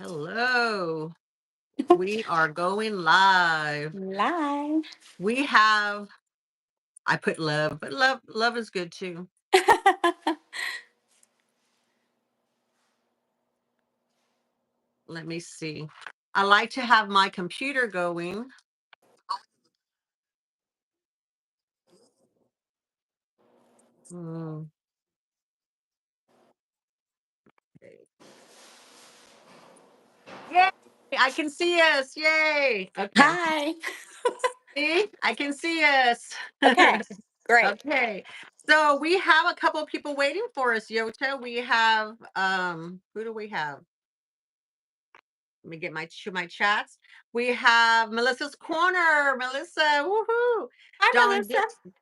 Hello. We are going live. Live. We have I put love, but love is good too. Let me see. I like to have my computer going. Hmm, okay. Yay! I can see us. Yay. Okay. Hi. See? I can see us. Okay, great. Okay. So we have a couple of people waiting for us, Yota. We have who do we have? Let me get my chats. We have Melissa's Corner. Melissa, woohoo! Hi, Don Melissa.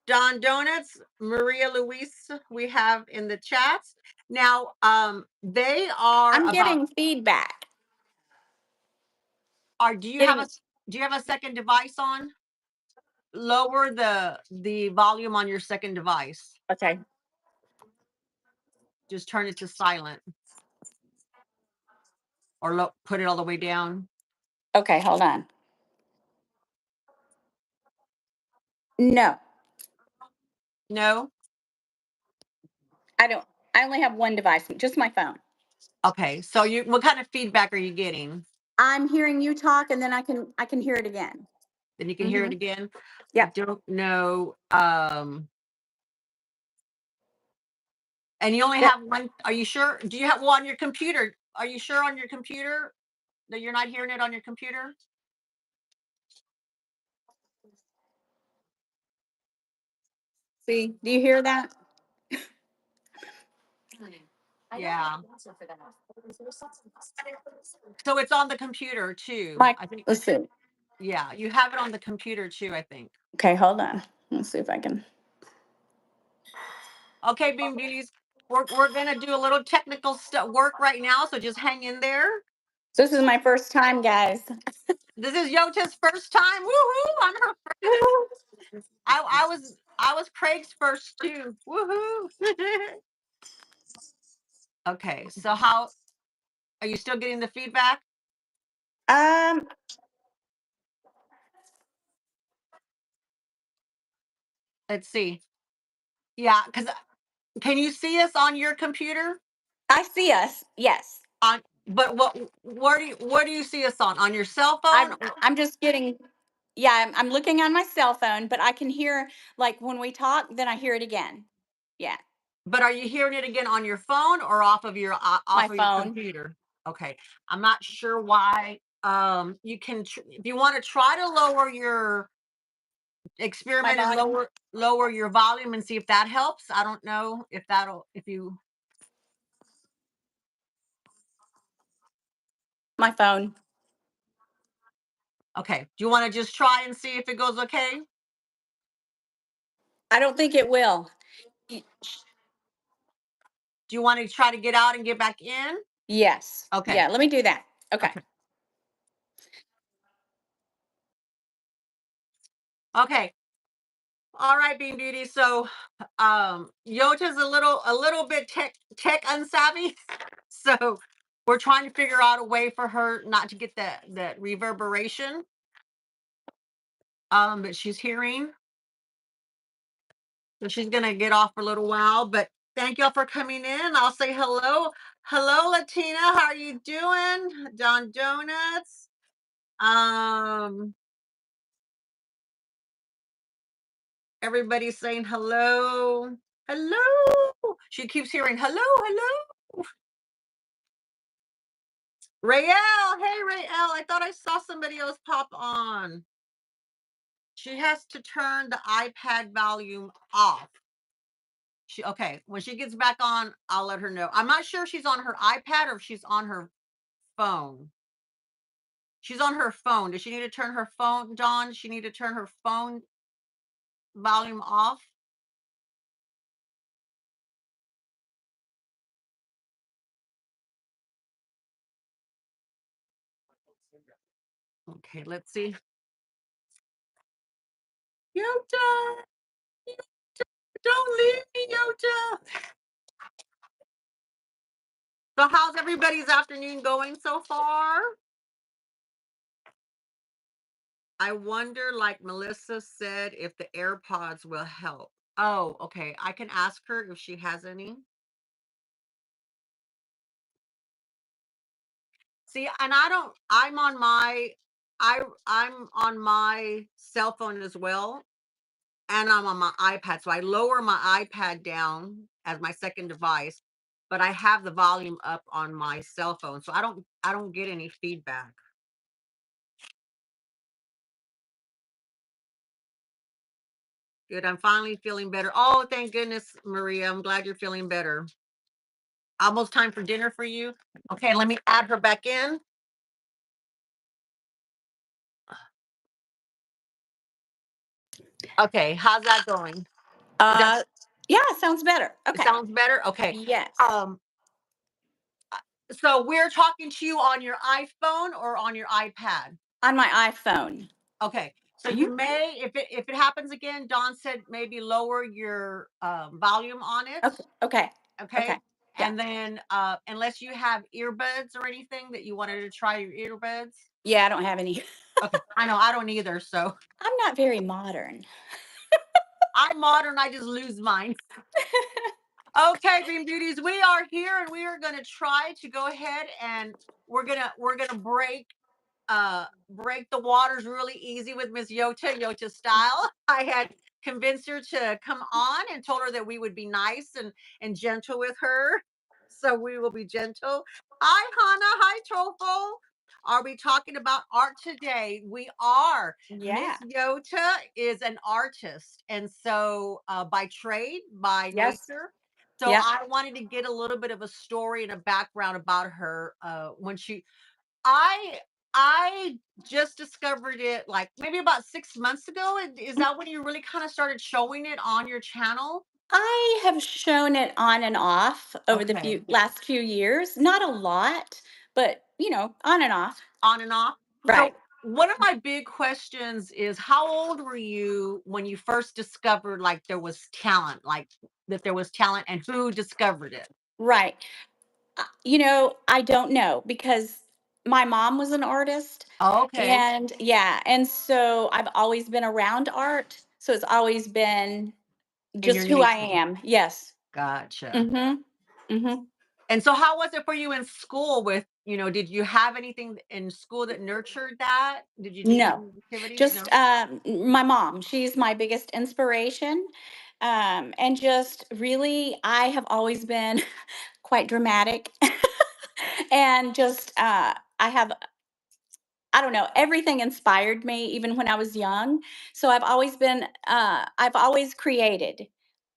Don Donuts, Maria Luis. We have in the chats now. They are I'm about. getting feedback. Are Getting do you have a second device on? Lower the volume on your second device. okay. Just turn it to silent or put it all the way down. Okay, hold on. No, No. I don't. I only have one device, just my phone. Okay. So what kind of feedback are you getting? I'm hearing you talk, and then I can hear it again. Then you can hear it Mm-hmm. again. I Yep. don't know. And you only Yep. have one. Are you sure? Do you have one on your computer? Are you sure on your computer that you're not hearing it on your computer? See, do you hear that? Yeah. So it's on the computer too. Mike, I think. let's see. Yeah, you have it on the computer too. I think. Okay, hold on. Let's see if I can. Okay, Bean Beauties. We're gonna do a little technical work right now, so just hang in there. So this is my first time, guys. This is Yota's first time. Woohoo! I'm her first. I was Craig's first too. Woohoo! Okay, so how are you still getting the feedback? Um, Let's see. Yeah, because can you see us on your computer? I see us. Yes. On but where do you see us on? On your cell phone? I'm just getting. Yeah, I'm looking on my cell phone, but I can hear like when we talk, then I hear it again. Yeah, But are you hearing it again on your phone or my off of your phone. computer? Okay. I'm not sure why. You can if you want to try to lower your My experiment and volume. lower your volume and see if that helps. I don't know if you My phone. okay. Do you want to just try and see if it goes okay? I don't think it will. Y- Do you want to try to get out and get back in? Yes. Okay. Yeah, let me do that. Okay. Okay. Okay. All right, Bean Beauty. So Yota's a little bit tech unsavvy. So we're trying to figure out a way for her not to get that reverberation. But she's hearing. So she's gonna get off for a little while. But thank y'all for coming in. I'll say hello. Hello, Latina. How are you doing? Don Donuts. Um, everybody's saying hello. Hello. She keeps hearing hello, hello. Rael. Hey Rael. I thought I saw somebody else pop on. She has to turn the iPad volume off. Okay, when she gets back on, I'll let her know. I'm not sure if she's on her iPad or if she's on her phone. She's on her phone. Does she need to turn her phone, Dawn? Does she need to turn her phone volume off? Okay, let's see. Yota, don't leave me, Yota. So how's everybody's afternoon going so far? I wonder, like Melissa said, if the AirPods will help. Oh, okay. I can ask her if she has any. See, and I don't I'm on my cell phone as well, and I'm on my iPad. So I lower my iPad down as my second device, but I have the volume up on my cell phone. So I don't get any feedback. Good. I'm finally feeling better. Oh, thank goodness, Maria. I'm glad you're feeling better. Almost time for dinner for you. Okay, let me add her back in. Okay, how's that going? Is that Uh, yeah, sounds better. it Okay. sounds better? Okay. Yes. Um, so we're talking to you on your iPhone or on your iPad? On my iPhone. Okay. So Mhm. you may, if it happens again, Dawn said maybe lower your volume on it. Okay. Okay. Okay. Okay. Yeah. And then unless you have earbuds or anything that you wanted to try your earbuds. Yeah, I don't have any. Okay. I know I don't either. So I'm not very modern. I'm modern, I just lose mine. Okay, Bean Beauties, we are here and we are gonna try to go ahead and we're gonna break the waters really easy with Miss Yota style. I had convinced her to come on and told her that we would be nice and gentle with her. So we will be gentle. Hi, Hannah. Hi, Tofel. Are we talking about art today? We are. Yeah. Miss Yota is an artist, and so by trade, by Yes. nature. So Yep. I wanted to get a little bit of a story and a background about her when I I just discovered it like maybe about 6 months ago. Is that when you really kind of started showing it on your channel? I have shown it on and off over the Okay. last few years. Not a lot, but on and off. On and off. Right. So one of my big questions is how old were you when you first discovered like there was talent, like that there was talent and who discovered it? Right. I don't know because my mom was an artist. Okay. And yeah, and so I've always been around art. So it's always been In your just who I nature. am. Yes. Gotcha. Mhm. Mhm. And so how was it for you in school with, did you have anything in school that nurtured that? Did you do No. any activities? Just No. my mom. She's my biggest inspiration. And just really I have always been quite dramatic. And just I don't know, everything inspired me even when I was young. So I've always created.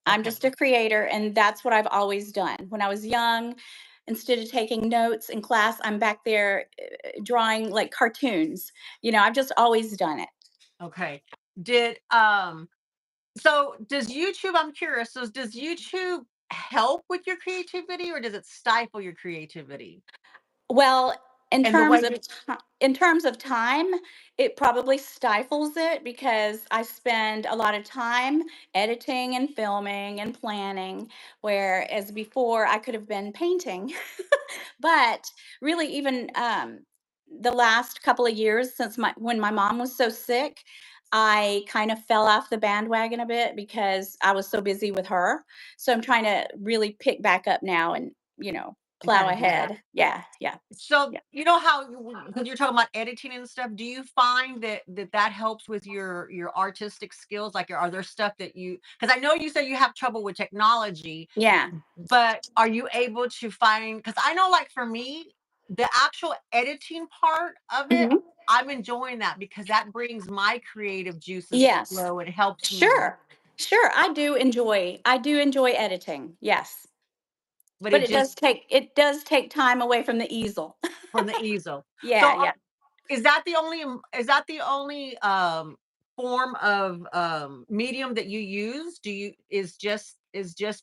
I'm Okay. just a creator, and that's what I've always done. When I was young, instead of taking notes in class, I'm back there drawing like cartoons. I've just always done it. Okay. Did so does YouTube, I'm curious, so does YouTube help with your creativity or does it stifle your creativity? Well, And the way you in terms of time, it probably stifles it because I spend a lot of time editing and filming and planning, whereas before I could have been painting. But really, even the last couple of years since when my mom was so sick, I kind of fell off the bandwagon a bit because I was so busy with her. So I'm trying to really pick back up now and and plow kind of do that. ahead. Yeah, yeah, So, yeah. you know how because you're talking about editing and stuff, do you find that helps with your artistic skills? Like, are there stuff that because I know you said you have trouble with technology, Yeah. but are you able to find, because I know, like, for me, the actual editing part of it, Mhm. I'm enjoying that because that brings my creative juices to Yes. flow. It helps me, Sure. Sure. I do enjoy editing. Yes. but But it just it does take time away from the easel. from the easel. So, Yeah, yeah. is that the only form of medium that you use? Do you is just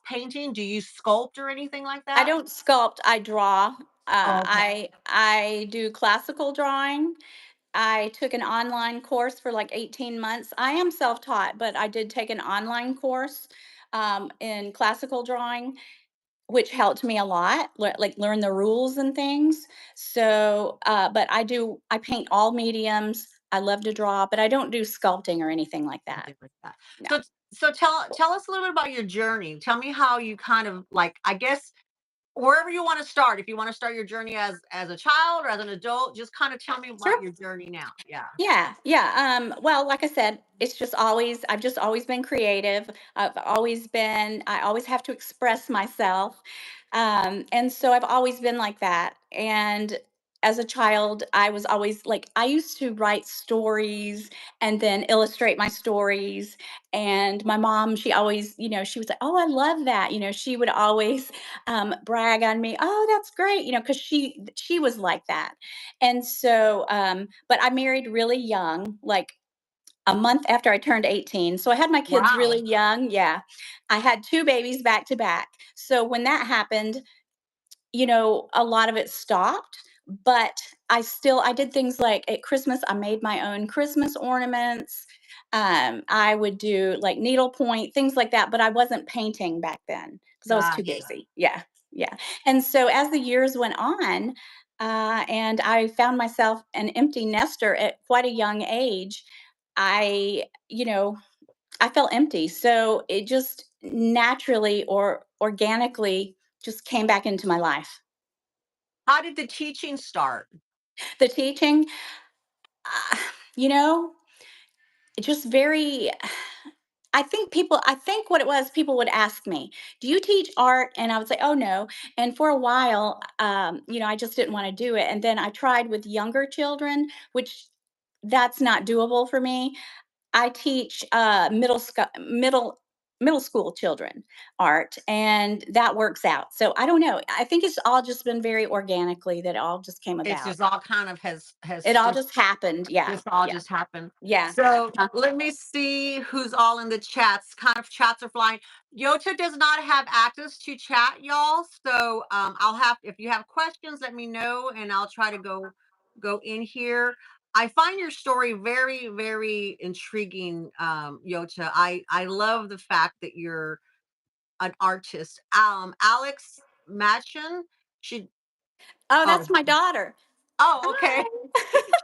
painting? Do you sculpt or anything like I that? don't sculpt, I draw. Okay. I do classical drawing. I took an online course for like 18 months. I am self-taught, but I did take an online course in classical drawing which helped me a lot, like learn the rules and things. So, but I paint all mediums. I love to draw, but I don't do sculpting or anything like that. Something like that. No. So tell us a little bit about your journey. Tell me how you kind of like, I guess, wherever you want to start. If you want to start your journey as a child or as an adult, just kind of tell me about Sure. your journey now. Yeah. Yeah, yeah. Well, like I said, I've just always been creative. I always have to express myself. And so I've always been like that. And as a child, I was always like, I used to write stories and then illustrate my stories. And my mom, she always, she was like, oh, I love that. She would always brag on me. Oh, that's great. Because she was like that. And so, but I married really young, like a month after I turned 18. So I had my kids really Wow. young. Yeah. I had two babies back to back. So when that happened, a lot of it stopped, but I did things like at Christmas, I made my own Christmas ornaments. I would do like needlepoint, things like that, but I wasn't painting back then because I was too Gotcha. busy. Yeah. Yeah. And so as the years went on, and I found myself an empty nester at quite a young age, I, you know, I felt empty. So it just naturally or organically just came back into my life. How did the teaching start? The teaching, uh, you know, just very I think what it was, people would ask me, "Do you teach art?" And I would say, "Oh, no." And for a while, I just didn't wanna do it, and then I tried with younger children, which that's not doable for me. I teach, middle school children art, and that works out. So I don't know. I think it's all just been very organically that it all just came It's about. just all kind of It has all just happened. Yeah, just all yeah, just happened. yeah. So Uh, let me see who's all in the chats. Kind of chats are flying. Yota does not have access to chat, y'all. So I'll have if you have questions, let me know, and I'll try to go in here. I find your story very, very intriguing, Yota. I love the fact that you're an artist. Alex Matchin, she oh, oh that's my daughter. oh okay. Hi.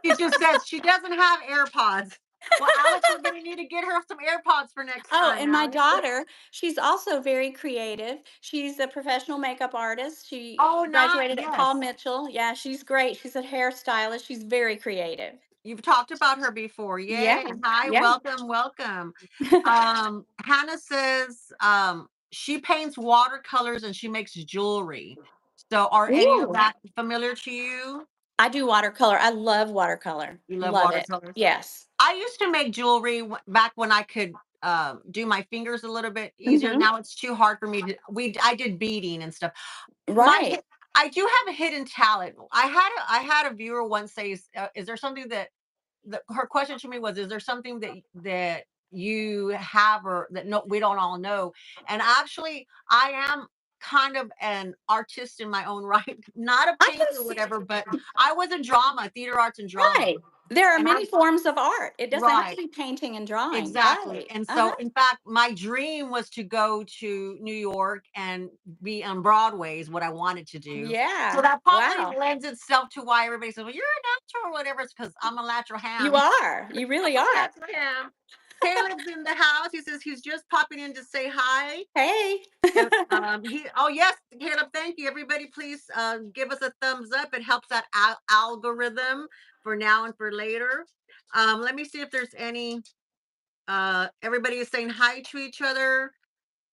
She just says she doesn't have AirPods. Well, Alex, we're gonna need to get her some AirPods for next Oh, time, and my Alex. daughter, she's also very creative. She's a professional makeup artist. She Oh, not graduated at Paul yes. Mitchell. Yeah, she's great. She's a hairstylist. She's very creative. You've talked about her before. Yeah, Yay. Hi, yeah. welcome, welcome. Hannah says she paints watercolors and she makes jewelry. So are any of Ooh. that familiar to you? I do watercolor. I love watercolor. You love Love it. watercolors? Yes. I used to make jewelry back when I could do my fingers a little bit easier. Hmm. Now it's too hard for me to. I did beading and stuff. My Right. I do have a hidden talent. I had a viewer once say, "Is there something that?" Her question to me was, "Is there something that you have or that no we don't all know?" And actually, I am kind of an artist in my own right, not a I can painter or see. whatever, but I was in drama, theater arts and drama, Right. There are and I many forms of art. It doesn't have to right. be painting and drawing. Exactly. Right. And Uh-huh. so, in fact, my dream was to go to New York and be on Broadway, is what I wanted to do. So Yeah. that probably Wow. lends itself to why everybody says, "Well, you're a natural or whatever." It's because I'm a natural You ham. are. You really I'm a are. natural ham. Caleb's in the house. He says he's just popping in to say hi. Hey. And oh yes, Caleb, thank you. Everybody, please give us a thumbs up. It helps that algorithm for now and for later. Let me see if there's any everybody is saying hi to each other.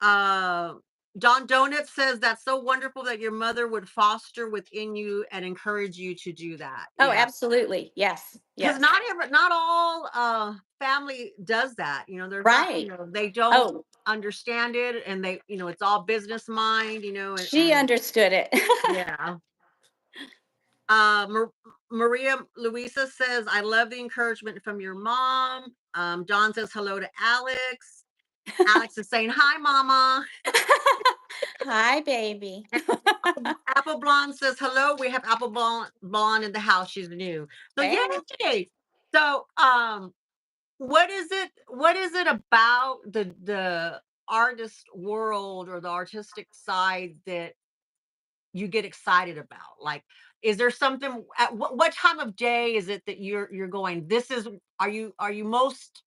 Uh, Don Donut says that's so wonderful that your mother would foster within you and encourage you to do that. Oh, Yeah, absolutely. Yes. because Yes. not all family does that. They're not. Right. They don't Oh, understand it, and it's all business mind. she understood it. Yeah. Uh, Mar- Maria Luisa says, "I love the encouragement from your mom." Don says hello to Alex. Alex is saying, "Hi, Mama." Hi, baby. And Apple Blonde says, "Hello, we have Apple Blonde in the house. She's new." So Hey. yay! So what is it about the artist world or the artistic side that you get excited about? Like, is there something at what time of day is it that you're going, this is are you most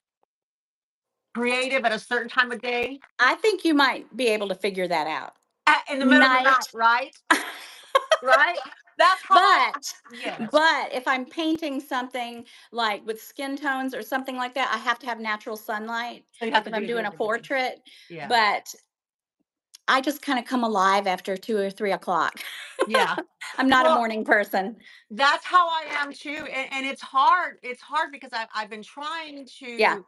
creative at a certain time of day? I think you might be able to figure that out. In the middle of the night, Night. right? Right? That's how But yes. but if I'm painting something like with skin tones or something like that, I have to have natural sunlight, So you have like to if be I'm doing during a the day. portrait. Yeah. But I just kind of come alive after 2 or 3 o'clock. Yeah. I'm not a Well, morning person. that's how I am too, and it's hard. It's hard because I've been trying Yeah,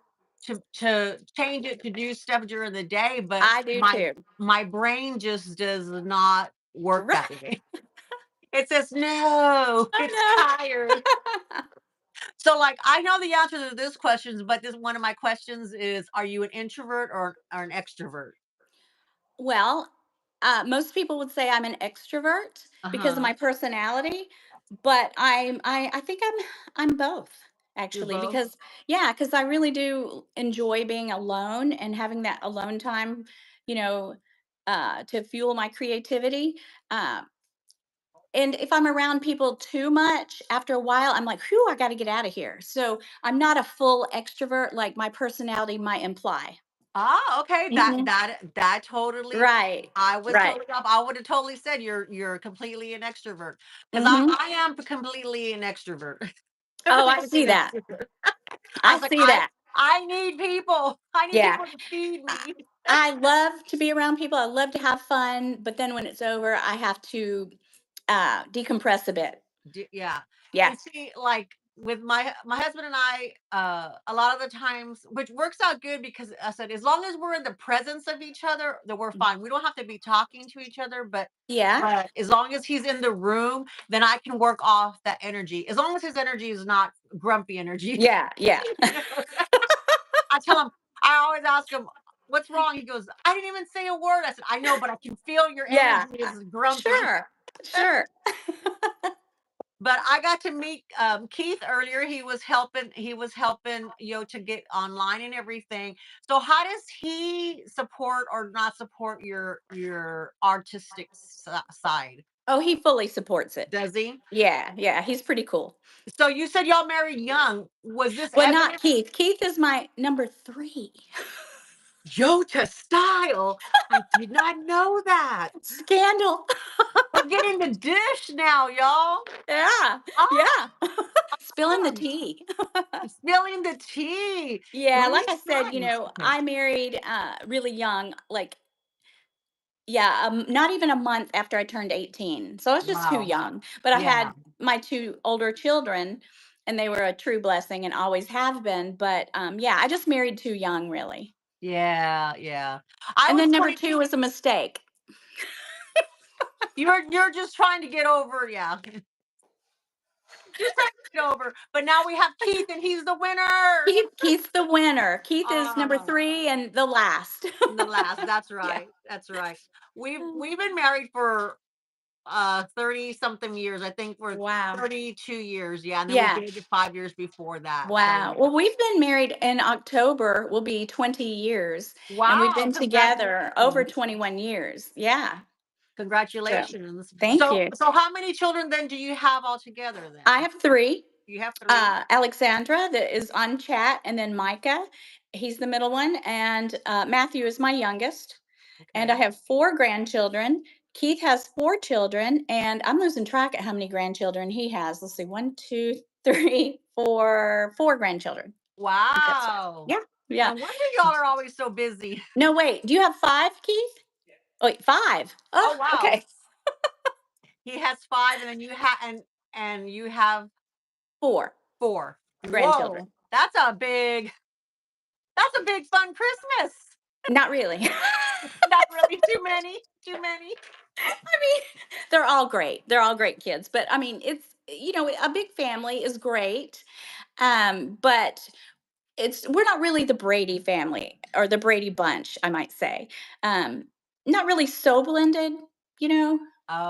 to change it to do stuff during the day, but I do too. my brain just does not work that Right. way. It says no, it's tired. I know. So like I know the answer to this questions, but this one of my questions is: are you an introvert or an extrovert? Well, most people would say I'm an extrovert Uh because of huh. my personality, but I think I'm both You're actually both. because yeah, because I really do enjoy being alone and having that alone time, you know, to fuel my creativity. Uh, and if I'm around people too much, after a while, I'm like, whew, I got to get out of here. So I'm not a full extrovert like my personality might imply. Ah, okay. Hmm. That totally. Right. I was Right. totally off. I would have totally said you're completely an extrovert because Hmm. I am completely an extrovert. Oh, I Completely see an that. extrovert. I I was like, see that. I need people. I need Yeah. people to feed I me. I love to be around people. I love to have fun, but then when it's over, I have to decompress a bit. Yeah. Yeah. And see, like with my husband and I, a lot of the times, which works out good because I said as long as we're in the presence of each other, that we're fine. We don't have to be talking to each other, Yeah. but as long as he's in the room, then I can work off that energy. As long as his energy is not grumpy energy. Yeah. Yeah. You know? I tell him, I always ask him, what's wrong? He goes, I didn't even say a word. I said, I know, but I can feel your Yeah. energy is grumpy. Sure. Sure. But I got to meet Keith earlier. He was helping Yota get online and everything. So how does he support or not support your artistic side? Oh, he fully supports it. Does he? Yeah. Yeah. He's pretty cool. So you said y'all married young. Was this Well, not evident? Keith. Keith is my number three. Yota style. I did not know that. Scandal. We're getting the dish now, y'all. Yeah. Oh, Yeah. Spilling the oh, tea. spilling the tea. Yeah, like I Nice, said, nice. Okay. I married really young, like yeah, not even a month after I turned 18. So I was just too Wow. young. But I Yeah. had my two older children and they were a true blessing and always have been. But yeah, I just married too young, really. Yeah, yeah. I And was then number 22. two was a mistake. You're just trying to get over, yeah. Just trying to get over. But now we have Keith and he's the winner. Keith's the winner. Keith is number Ah, three and the last. the last. That's Yeah. right. That's right. We've been married for 30 something years. I think we're Wow. 32 years. Yeah, and then we Yeah. dated 5 years before that. So Wow. Well, we've been married in October, will be 20 years, and we've wow, been together over congratulations. 21 years. Yeah. So, Congratulations. thank you. So how many children then do you have altogether I then? have three. You have three? Alexandra, that is on chat, and then Micah, he's the middle one, and Matthew is my youngest. And I Okay. have four grandchildren. Keith has four children, and I'm losing track at how many grandchildren he has. Let's see, one, two, three, four grandchildren. I think that's right. Wow. Yeah, yeah. No wonder y'all are always so busy. No, wait. Do you have five, Keith? Oh, wait, five. Oh, Oh, wow. okay. He has 5 and then and you have Four 4. grandchildren. Whoa. That's a big fun Christmas. Not really. Not really too many. Too many. I mean, they're all great. They're all great kids. But I mean, it's, a big family is great. But we're not really the Brady family or the Brady bunch, I might say. Um, Not really so blended, you know.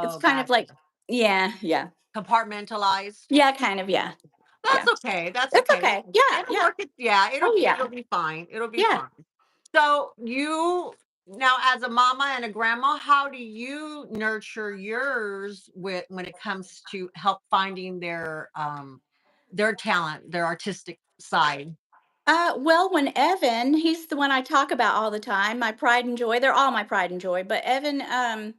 It's Oh, kind of gotcha. like, yeah, yeah. Compartmentalized. Yeah, kind of, yeah. Yeah. That's okay. That's It's okay. okay. Yeah, It'll yeah. work. Yeah, Oh it'll yeah. be fine. It'll be Yeah. fine. So now, as a mama and a grandma, how do you nurture yours with when it comes to help finding their talent, their artistic side? Well, when Evan, he's the one I talk about all the time, my pride and joy. They're all my pride and joy, but Evan,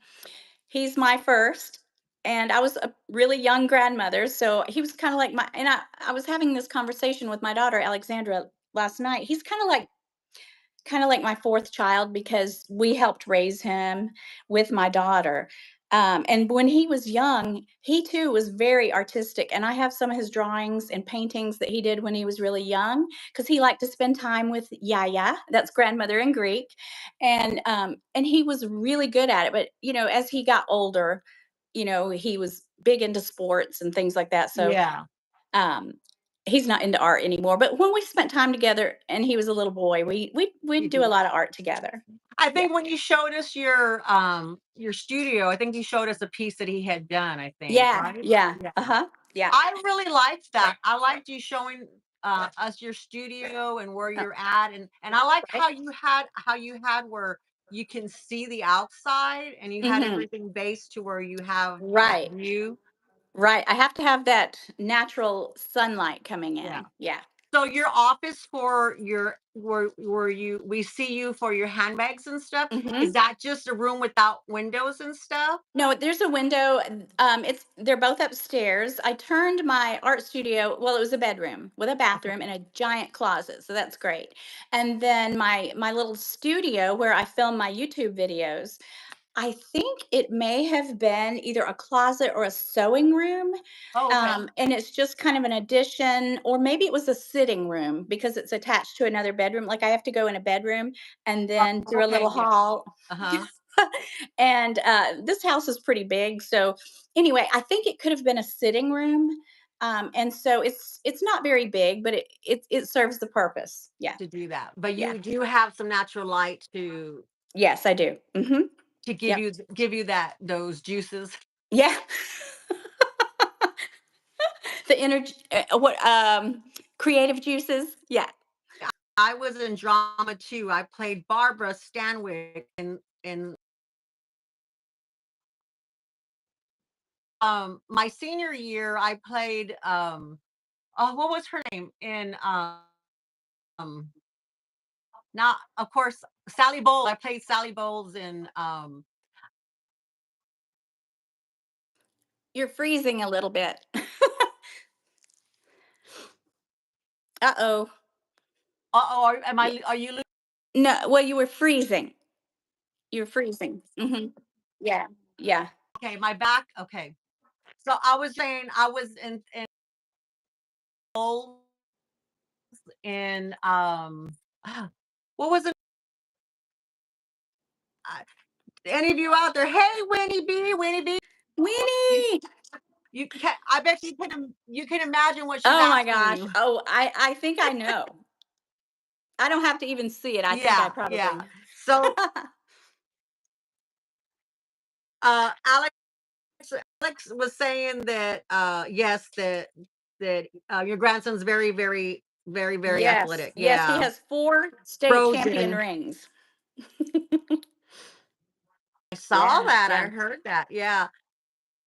he's my first, and I was a really young grandmother, so he was kind of like my. And I was having this conversation with my daughter Alexandra last night. He's kind of like my fourth child because we helped raise him with my daughter. And when he was young, he too was very artistic. And I have some of his drawings and paintings that he did when he was really young because he liked to spend time with Yaya, that's grandmother in Greek. And he was really good at it. But, as he got older, he was big into sports and things like that. So Yeah. um, he's not into art anymore, but when we spent time together and he was a little boy, we'd do a lot of art together. I Yeah. think when you showed us your studio, I think you showed us a piece that he had done, I think, Yeah, right? yeah, Yeah. uh-huh, yeah. I really liked that. I liked you showing us your studio and where Oh, you're at, and I like right. how you had where you can see the outside and you had Mhm. everything based to where you have that Right, view. right. I have to have that natural sunlight coming Yeah. in. Yeah. So your office for your where you we see you for your handbags and stuff, is Mhm. that just a room without windows and stuff? No, there's a window, they're both upstairs. I turned my art studio, well, it was a bedroom with a Okay. bathroom and a giant closet, so that's great. And then my little studio where I film my YouTube videos, I think it may have been either a closet or a sewing room, Oh, okay. and it's just kind of an addition, or maybe it was a sitting room because it's attached to another bedroom. Like I have to go in a bedroom and then through a Okay, little yeah. hall. Uh-huh. And this house is pretty big, so anyway, I think it could have been a sitting room, and so it's not very big, but it serves the purpose. Yeah, To do that. But yeah, you do have some natural light yes, I do. to give Yep, you that those juices. yeah. The energy, what creative juices? Yeah. I was in drama too. I played Barbara Stanwyck in my senior year. I played oh, what was her name in not of course Sally Bowles. I played Sally Bowles in You're freezing a little bit. Uh-oh. uh-oh, Yeah. are you No, well, you were freezing. You were freezing. Yeah. Yeah. okay? My back. Okay. So I was saying I was in Bowles in what was it? Uh, any of you out there? Hey, Winnie B. Winnie. You can. I bet you can imagine what she's Oh my asking gosh. you. Oh, I think I know. I don't have to even see it. I think I Yeah, yeah. probably. So Alex was saying that yes, that your grandson's very Yes. athletic. Yes, he Yeah. has 4 state champion Frozen. rings. I saw Yeah, that. I yeah. heard that. Yeah.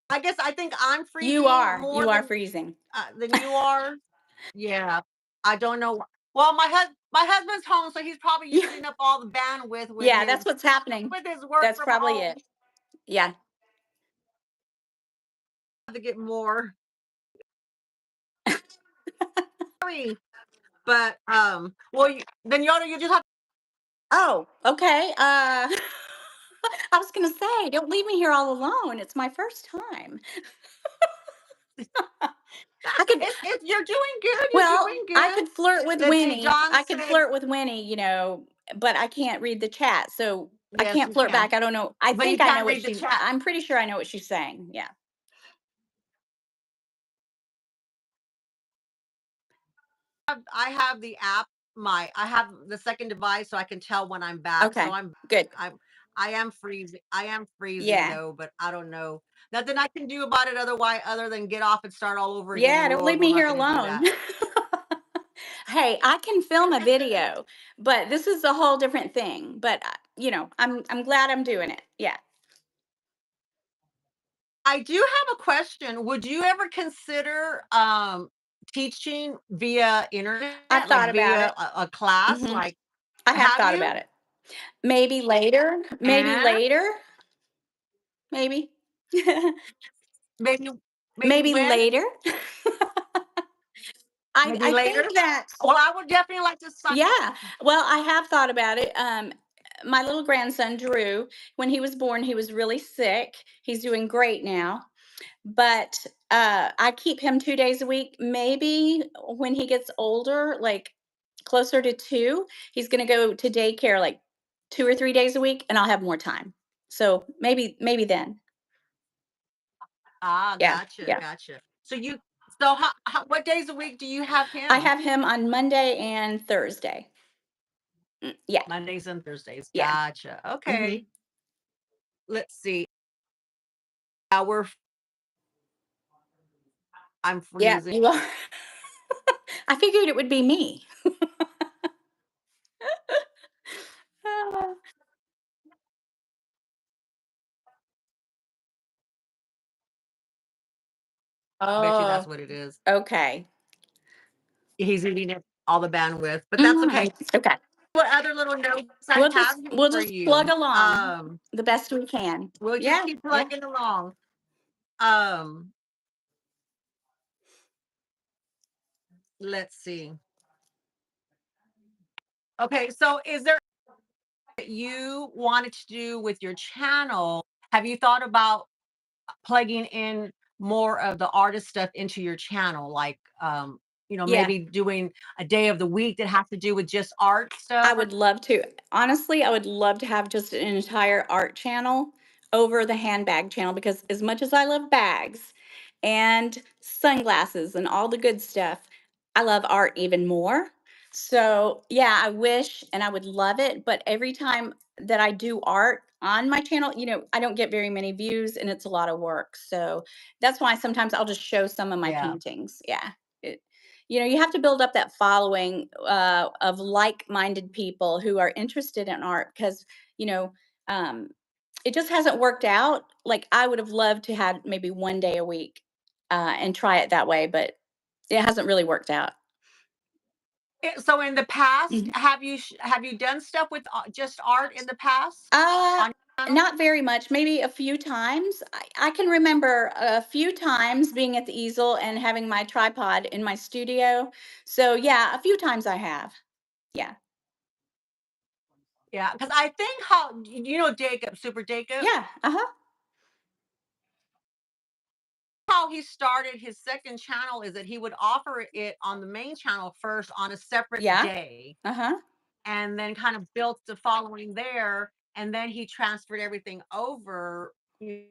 I guess I think I'm You freezing are. more You are freezing. than you are. Yeah. I don't know. Well, my husband's home, so he's probably Yeah. using up all the bandwidth Yeah, that's what's happening. with his work That's from probably home. it. Yeah. To get more. Sorry. But well, then Yoda, you just have Oh, okay. I was gonna say, don't leave me here all alone. It's my first time. I could, you're doing good. You're well, doing I good. could flirt with Let's see. Winnie. John I could said flirt with Winnie, but I can't read the chat, so I yes, can't you flirt can, back. I don't know. I but you think I know can't what read the she. chat. I'm pretty sure I know what she's saying. Yeah. I have the app. I have the second device, so I can tell when I'm back. So Okay. Good. I'm I am freezing. I am freezing Yeah. though, but I don't know. Nothing I can do about it other than get off and start all over again. Yeah. And Don't leave we're me not here going to do alone. that. Hey, I can film a video, but this is a whole different thing. But I'm glad I'm doing it. Yeah. I do have a question. Would you ever consider teaching via I've internet, like thought about via it. a class? Hmm. Like, I have have thought about you? it. Maybe later. Maybe And later. Maybe. maybe maybe Maybe when? later. Maybe I later? think that, Well, I would definitely like to sign. yeah. Well, I have thought about it. My little grandson Drew, when he was born, he was really sick. He's doing great now, but I keep him 2 days a week. Maybe when he gets older, like closer to two, he's going to go to daycare like 2 or 3 days a week, and I'll have more time. So maybe then. Ah, Yeah, gotcha, yeah. gotcha. So so what days a week do you have I him? have him on Monday and Thursday. Yeah, Mondays and Thursdays. yeah. Gotcha. Hmm. Okay. Let's see. We're I'm Yeah, freezing. you are. I figured it would be me. Bet you that's Oh, what it is. okay. He's eating it all the bandwidth, but that's Mhm. okay. Okay. What other little notes I have here We'll for just plug you? along the best we can. We'll just Yeah, keep yeah. plugging along. Um, let's see. Okay, so is there that you wanted to do with your channel? Have you thought about plugging in more of the artist stuff into your channel? Like, Yeah. maybe doing a day of the week that has to do with just art I stuff? would love to. Honestly, I would love to have just an entire art channel over the handbag channel because as much as I love bags and sunglasses and all the good stuff, I love art even more. So, yeah, I wish and I would love it, but every time that I do art on my channel, I don't get very many views and it's a lot of work. So, that's why sometimes I'll just show some of my Yeah. paintings. Yeah. You have to build up that following of like-minded people who are interested in art because you know um, it just hasn't worked out. Like I would have loved to have maybe one day a week and try it that way, but it hasn't really worked out. So in the past, Mhm. have you done stuff with just art in the past uh on your channel? Not very much, maybe a few times. I can remember a few times being at the easel and having my tripod in my studio. So yeah, a few times I have. Yeah. Yeah, because I think how you know Jacob, Super Jacob, Yeah. Uh-huh. how he started his second channel is that he would offer it on the main channel first on a separate Yeah. day, Uh-huh. and then kind of built the following there, and then he transferred everything over.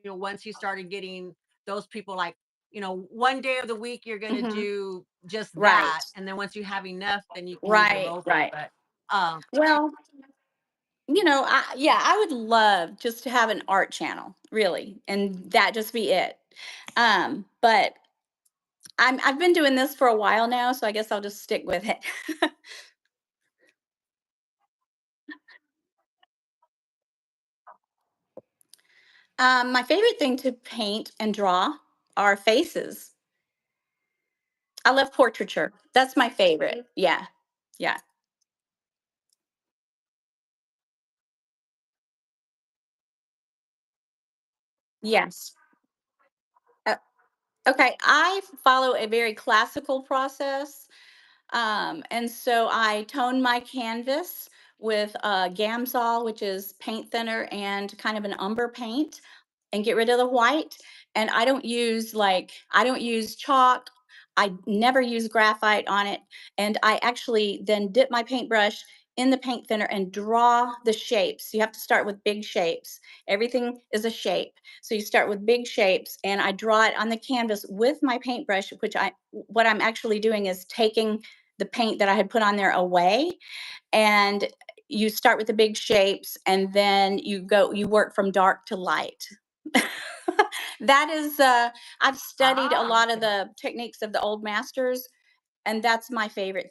Once he started getting those people, like, one day of the week you're going to Mhm. do just Right. that, and then once you have enough, then you can move them Right, over. right. But um, Well, I would love just to have an art channel, really, and that just be it. But I've been doing this for a while now, so I guess I'll just stick with it. My favorite thing to paint and draw are faces. I love portraiture. That's my favorite. Yeah. Yeah. Yes. Uh, okay, I follow a very classical process. And so I tone my canvas with Gamsol, which is paint thinner and kind of an umber paint, and get rid of the white. And I don't use chalk. I never use graphite on it. And I actually then dip my paintbrush in the paint thinner and draw the shapes. You have to start with big shapes. Everything is a shape. So you start with big shapes and I draw it on the canvas with my paintbrush, what I'm actually doing is taking the paint that I had put on there away, and you start with the big shapes and then you work from dark to light. That is I've studied a lot of okay. the techniques of the old masters, and that's my favorite.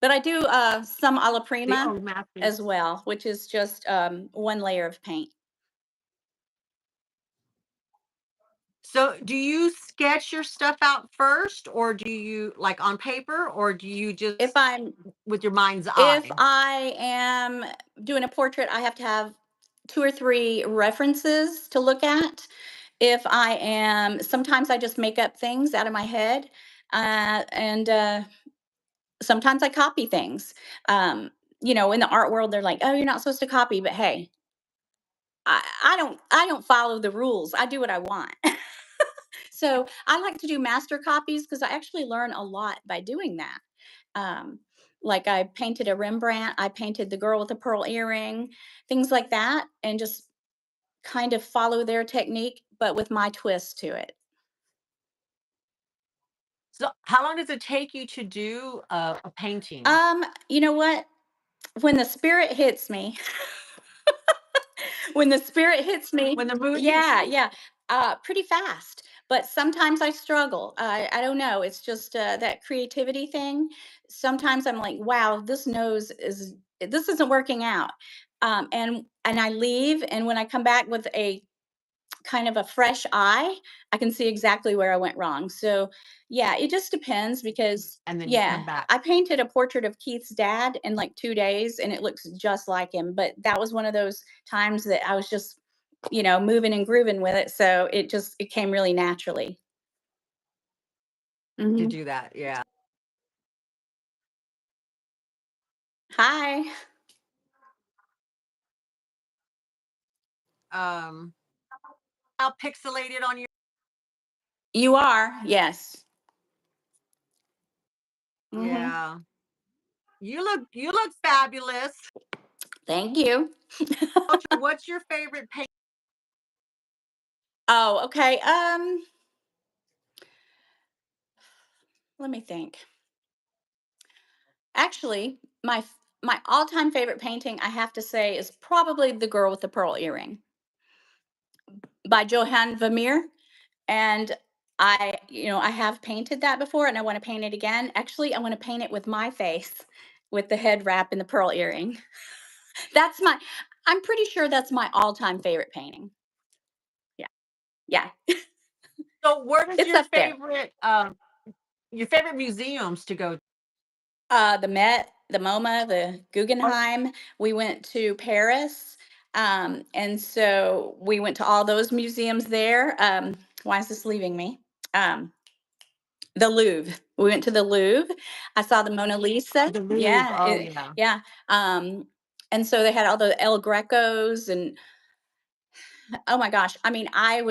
But I do some alla The prima old master. as well, which is just one layer of paint. So, do you sketch your stuff out first, or do you like on paper, or do you If just I'm with your mind's if eye? I am doing a portrait, I have to have two or three references to look at. If I am, sometimes I just make up things out of my head, and sometimes I copy things. Um, in the art world, they're like, "Oh, you're not supposed to copy," but hey, I don't follow the rules. I do what I want. So I like to do master copies because I actually learn a lot by doing that. Um, like I painted a Rembrandt, I painted the girl with the pearl earring, things like that, and just kind of follow their technique, but with my twist to it. So, how long does it take you to do a painting? You know what? When the spirit hits me, when the spirit hits me, When the mood hits yeah, you? yeah, pretty fast. But sometimes I struggle. I don't know. It's just that creativity thing. Sometimes I'm like, wow, this isn't working out. And I leave, and when I come back with a kind of a fresh eye, I can see exactly where I went wrong. So, yeah, it just depends because, And then you yeah, come back. I painted a portrait of Keith's dad in like 2 days and it looks just like him. But that was one of those times that I was just, moving and grooving with it. So it came really naturally. To Hmm. do that, yeah. Hi. Um, how pixelated on your You are? Yes. Hmm. yeah. You look fabulous. Thank you. What's your favorite paint? Oh, okay. Let me think. Actually, my all-time favorite painting, I have to say, is probably The Girl with the Pearl Earring by Johann Vermeer. And I have painted that before and I want to paint it again. Actually, I want to paint it with my face with the head wrap and the pearl earring. That's my I'm pretty sure that's my all-time favorite painting. Yeah. Yeah. So, where does It's up there. your favorite museums to go? The Met, the MoMA, the Oh, Guggenheim. We went to Paris. And so we went to all those museums there. Why is this leaving me? Um, the Louvre. We went to the Louvre. I saw the Mona Lisa. the Louvre. Yeah, Oh, yeah. yeah. And so they had all the El Grecos and oh my gosh. I mean, I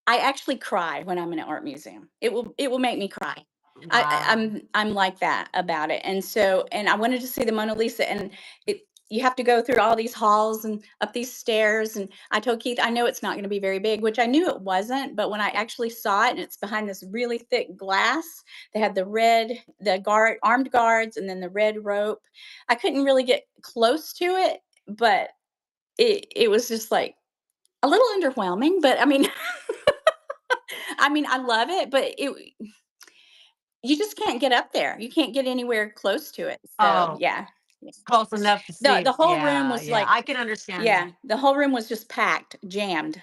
actually cry when I'm in an art museum. It will make me cry. Wow. I'm like that about it. And I wanted to see the Mona Lisa and it you have to go through all these halls and up these stairs and I told Keith I know it's not going to be very big, which I knew it wasn't, but when I actually saw it and it's behind this really thick glass, they had the guard armed guards and then the red rope. I couldn't really get close to it, but it was just like a little underwhelming, but I mean I love it, but you just can't get up there. You can't get anywhere close to it. So, Oh, yeah. close enough to The see. whole room Yeah, was yeah. like I can understand that. yeah, the whole room was just packed, jammed.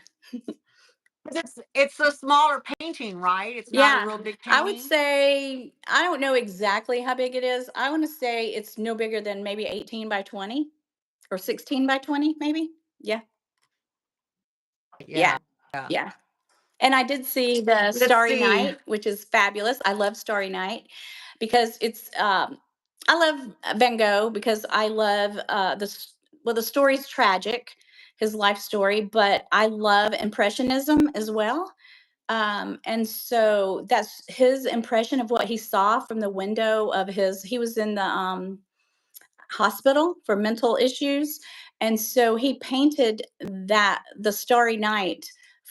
'Cause it's a smaller painting, right? It's not a Yeah. real big I would painting. say I don't know exactly how big it is. I wanna say it's no bigger than maybe 18 by 20 or 16 by 20 maybe. Yeah. Yeah, Yeah. yeah. Yeah. And I did see the Let's Starry see. Night, which is fabulous. I love Starry Night because I love Van Gogh because I love the story's tragic, his life story, but I love impressionism as well. And so that's his impression of what he saw from the window of his he was in the hospital for mental issues. And so he painted the Starry Night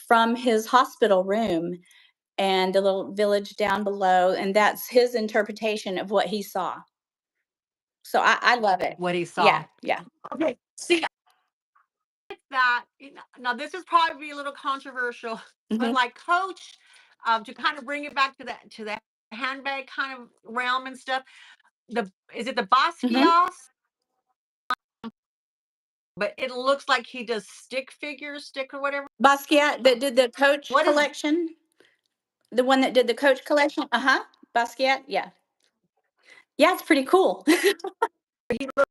from his hospital room and the little village down below. And that's his interpretation of what he saw. So I love it. What he Yeah, saw. yeah. Okay. See that. Now this is probably a little controversial, but Hmm. like Coach, to kind of bring it back to that handbag kind of realm and stuff. The Is it the Mhm. Basquiat? But it looks like he does stick or whatever. Basquiat that did the Coach What is collection? The one that did the Coach collection? Uh-huh. Basquiat? Yeah. Yeah, it's pretty cool. he look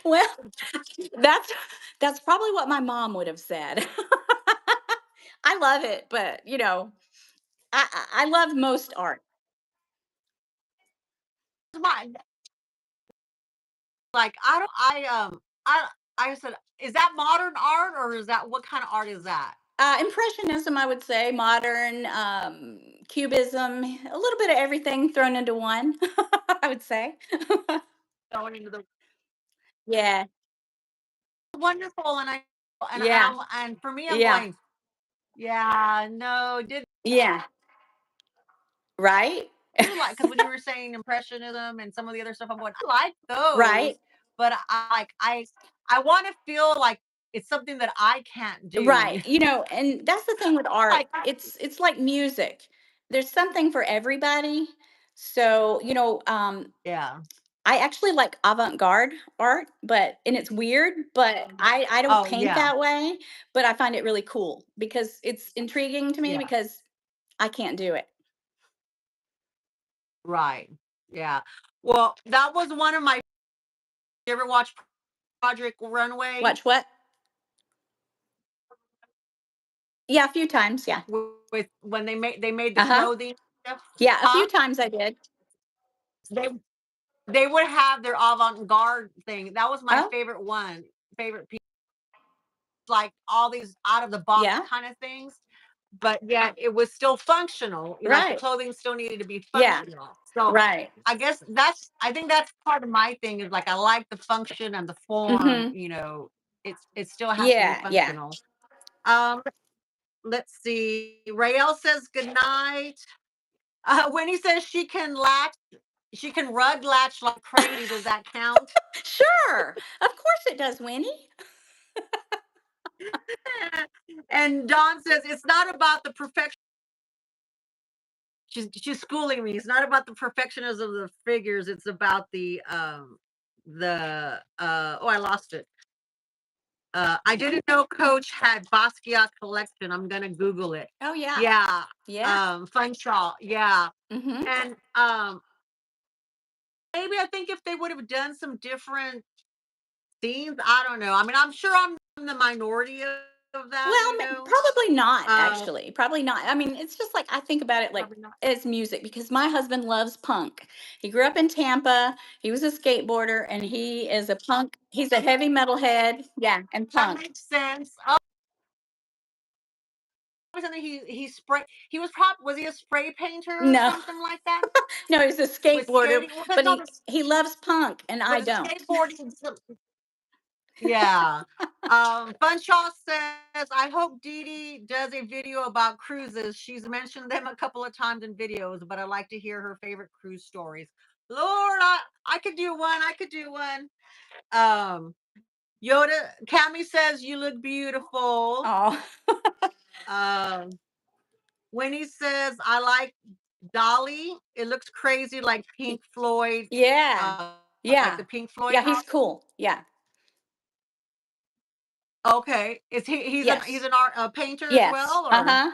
Well, that's that's probably what my mom would have said. I love it, but, I love most art. mine? Like, I said, "Is that modern art or is that what kind of art is that?" Impressionism, I would say, modern, cubism, a little bit of everything thrown into one, I would say. Going into the Yeah, wonderful, yeah, and for me, I'm yeah, going, "Yeah, no, did yeah, right? do like," because when you were saying impressionism and some of the other stuff, I'm going, "I like those," Right, but I wanna feel like it's something that I can't do, right, and that's the thing with art, like it's like music. There's something for everybody. So, yeah. I actually like avant-garde art, and it's weird, but I don't Oh, paint yeah. that way, but I find it really cool because it's intriguing to me Yeah. because I can't do it. Right. Yeah. Well, that was one of my you ever watch Project Runway Watch what? Yeah, a few times, yeah. with when they made the Uh-huh. clothing stuff? Yeah, a Huh? few times I did. They they would have their avant-garde thing. That was my Oh, favorite piece, like all these out of the box yeah, kind of things. But yet it was still functional. Like the right. clothing still needed to be Yeah, functional. So right. I think that's part of my thing is like I like the function and the form, Mhm. it still has to be Yeah, yeah. functional. Um, let's see. Rael says good night. Winnie says she can rug latch like crazy. Does that count? Sure. Of course it does, Winnie. And Dawn says it's not about the perfection. She's schooling me. It's not about the perfectionism of the figures. It's about oh, I lost it. I didn't know Coach had Basquiat collection. I'm gonna Google it. Oh, yeah. Yeah. Yeah. Fun shawl. Yeah. Mhm. And maybe I think if they would have done some different themes, I don't know. I mean, I'm sure I'm in the minority of that, Well, probably not, Uh, actually. Probably not. I mean, it's just like I think about it like probably not. as music because my husband loves punk. He grew up in Tampa. He was a skateboarder and he is a punk. He's a heavy metal head. Yeah, and That punk. makes sense. Oh, something he was probably was he a spray painter or No. something like that? No, he's a With skateboarder, skating? Because but no, he loves punk and I with the don't. skateboarding. Yeah. Funshaw says, I hope Dee Dee does a video about cruises. She's mentioned them a couple of times in videos, but I like to hear her favorite cruise stories. Lord, I could do one. I could do one. Um, Yota, Cammy says, you look beautiful. Oh. Um, Winnie says, I like Dolly. It looks crazy like Pink Floyd, Yeah. uh, like Yeah. the Pink Floyd Yeah, house. he's cool. Yeah. Okay. He's Yes. an art a painter as Yes. well, or Uh-huh.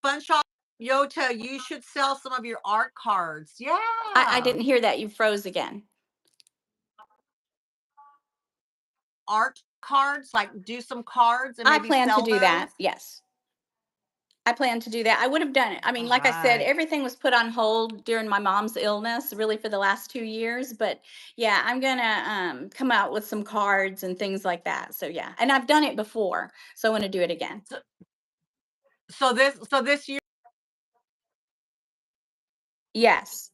fun shop Yota, you should sell some of your art cards. I Yeah. didn't hear that. You froze again. Art cards, like do some cards and I maybe plan to sell do those. that. Yes. I plan to do that. I would have done it. I mean, All like I said, right. everything was put on hold during my mom's illness, really for the last 2 years. But yeah, I'm gonna come out with some cards and things like that. So yeah, and I've done it before, so I want to do it again. So, so this year Yes.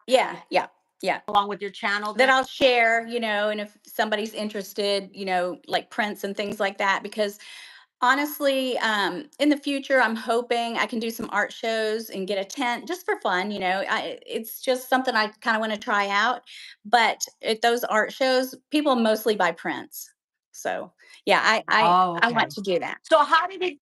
Yeah. Yeah. Yeah. along with your channel That then. I'll share, and if somebody's interested, like prints and things like that, because Honestly, in the future, I'm hoping I can do some art shows and get a tent just for fun. It's just something I kind of want to try out. But at those art shows, people mostly buy prints. So yeah, Oh, I want okay. to do that. So how did it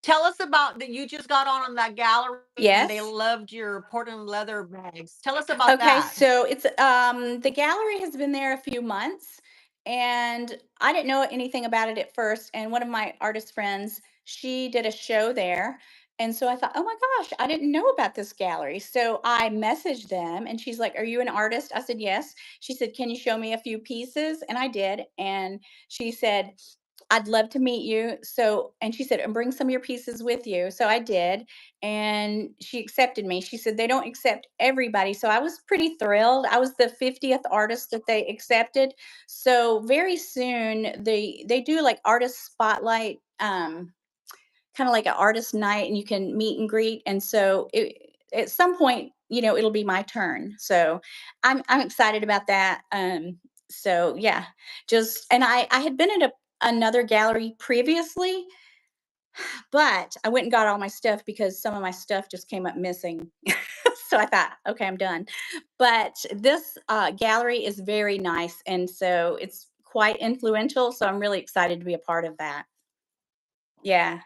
tell us about that you just got on that gallery and they Yes. loved your Portland leather bags. Tell us about Okay, that. so it's the gallery has been there a few months, and I didn't know anything about it at first. And one of my artist friends, she did a show there. And so I thought, oh my gosh, I didn't know about this gallery. So I messaged them and she's like, are you an artist? I said, yes. She said, can you show me a few pieces? And I did. And she said, I'd love to meet you. So, and she said, and bring some of your pieces with you. So I did. And she accepted me. She said, they don't accept everybody. So I was pretty thrilled. I was the 50th artist that they accepted. So very soon they do like artist spotlight, kind of like an artist night, and you can meet and greet. And so at some point, it'll be my turn. So I'm excited about that. So yeah, just and I had been at another gallery previously, but I went and got all my stuff because some of my stuff just came up missing. So I thought, okay, I'm done. But this gallery is very nice, and so it's quite influential. So I'm really excited to be a part of that. Yeah.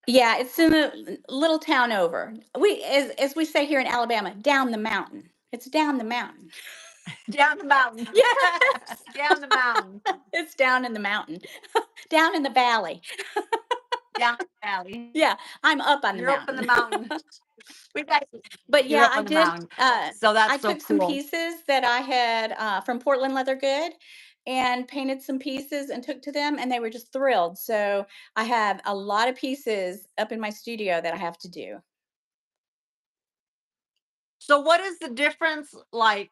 Yeah, it's in a little town over. As we say here in Alabama, down the mountain. It's down the mountain. Down the mountain. Yes. Down the mountain. It's down in the mountain. Down in the valley. Down the valley. Yeah, I'm up on the You're up in the mountain. mountain. We got But you're yeah, up on the mountain. So I that's so took some cool. pieces that I had from Portland Leather Good and painted some pieces and took to them, and they were just thrilled. So I have a lot of pieces up in my studio that I have to do. So what is the difference like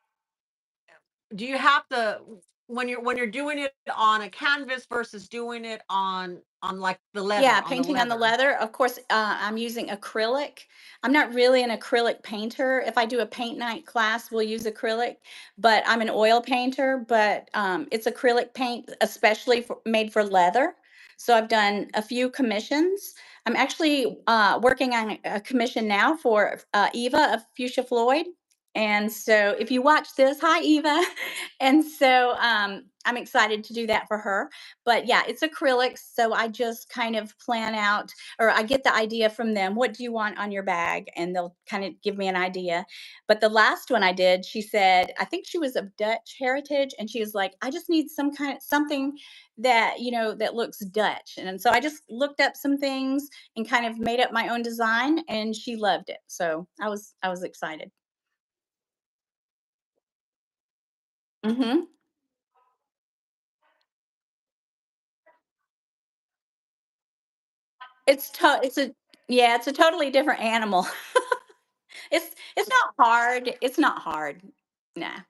do you have to when you're doing it on a canvas versus doing it on like the Yeah, leather on the painting on the leather? leather. Of course, I'm using acrylic. I'm not really an acrylic painter. If I do a paint night class, we'll use acrylic, but I'm an oil painter. But it's acrylic paint, especially made for leather. So I've done a few commissions. I'm actually working on a commission now for Eva of Fuchsia Floyd. And so if you watch this, hi Eva. And so I'm excited to do that for her. But yeah, it's acrylics, so I just kind of plan out, or I get the idea from them, "What do you want on your bag?" And they'll kind of give me an idea. But the last one I did, she said, I think she was of Dutch heritage, and she was like, "I just need something that, that looks Dutch." And so I just looked up some things and kind of made up my own design, and she loved it. So I was excited. Mhm. It's a yeah, it's a totally different animal. It's not hard. It's not hard. Nah.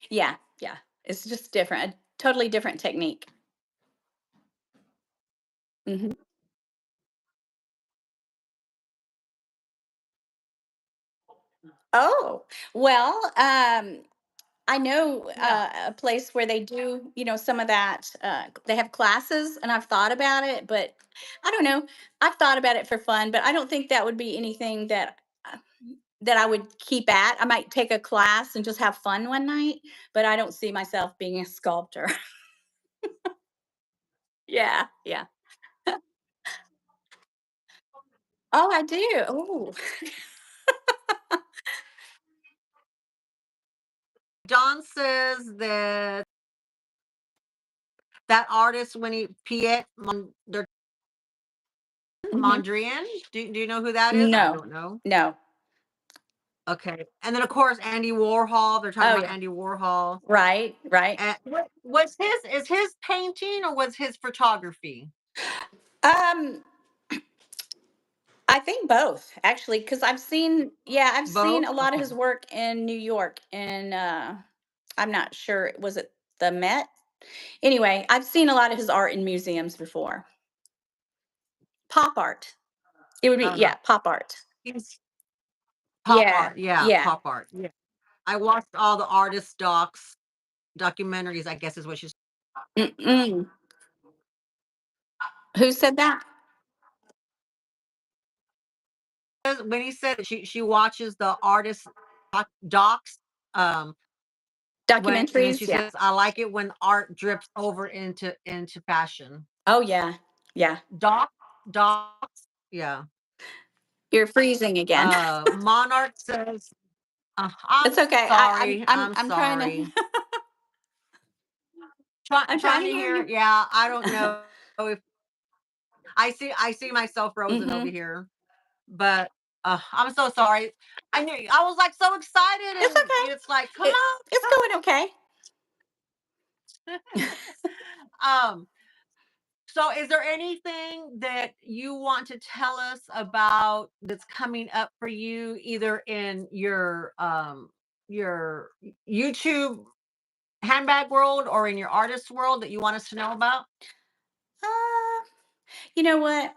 Yeah, yeah. It's just different. A totally different technique. Mhm. Oh, well, I know Yeah. a place where they do, some of that. They have classes, and I've thought about it, but I don't know. I've thought about it for fun, but I don't think that would be anything that I would keep at. I might take a class and just have fun one night, but I don't see myself being a sculptor. Yeah, yeah. Oh, I do. Oh, John says that that artist Winnie Piet hmm. Mondrian. Do you know who that is? I No, don't know. no. Okay. And then of course Andy Warhol. They're talking Oh, about yeah. Andy Warhol. Right, right. And what was his is his painting or was his photography? Um, I think both actually, because I've seen Both? a lot of Okay. his work in New York, and I'm not sure, was it the Met? Anyway, I've seen a lot of his art in museums before. Pop art. It would be, Uh-huh. yeah, pop art. He's pop Yeah, art. Yeah, yeah. pop art. Yeah. I watched all the artist docs documentaries, I guess is what she Mm-mm. Who said that? says. When he said that she watches the artist docs, um, when and then she Documentaries? Yeah. says, "I like it when art drips over into fashion." Oh, yeah. Yeah. Doc docs, yeah. You're freezing again. Monarch says, It's I'm okay. sorry, I'm I'm trying to sorry. I'm trying Trying to to hear hear, you. yeah, I don't know if I see myself frozen over Mhm. here, but, I'm so sorry. I was, like, so excited, It's and okay. it's like, "Come on, It's come." going okay. Um, so is there anything that you want to tell us about that's coming up for you, either in your YouTube handbag world or in your artist world that you want us to know about? Uh, you know what?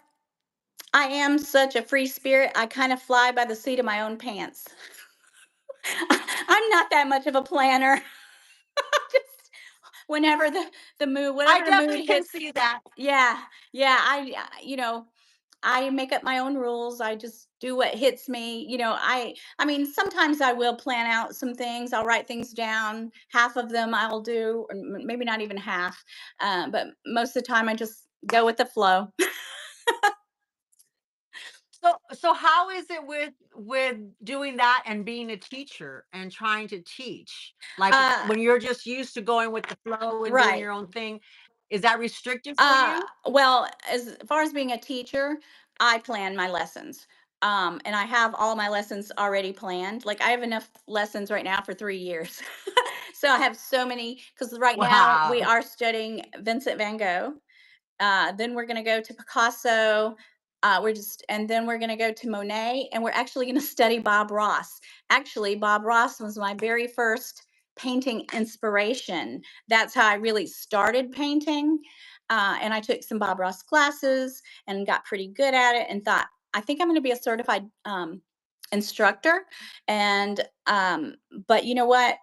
I am such a free spirit. I kind of fly by the seat of my own pants. I'm not that much of a planner. Just whenever I whatever the mood definitely can hits. see that. Yeah, yeah. I make up my own rules. I just do what hits me. I mean, sometimes I will plan out some things. I'll write things down. Half of them I'll do, or maybe not even half. But most of the time, I just go with the flow. So how is it with doing that and being a teacher and trying to teach? Like Uh, when you're just used to going with the flow and doing right. your own thing, is that restrictive for you? Well, as far as being a teacher, I plan my lessons. And I have all my lessons already planned. Like I have enough lessons right now for 3 years. So I have so many because right now we Wow. are studying Vincent van Gogh. Then we're going to go to Picasso. And then we're going to go to Monet, and we're actually going to study Bob Ross. Actually, Bob Ross was my very first painting inspiration. That's how I really started painting. And I took some Bob Ross classes and got pretty good at it, and thought, I think I'm going to be a certified instructor. And but you know what?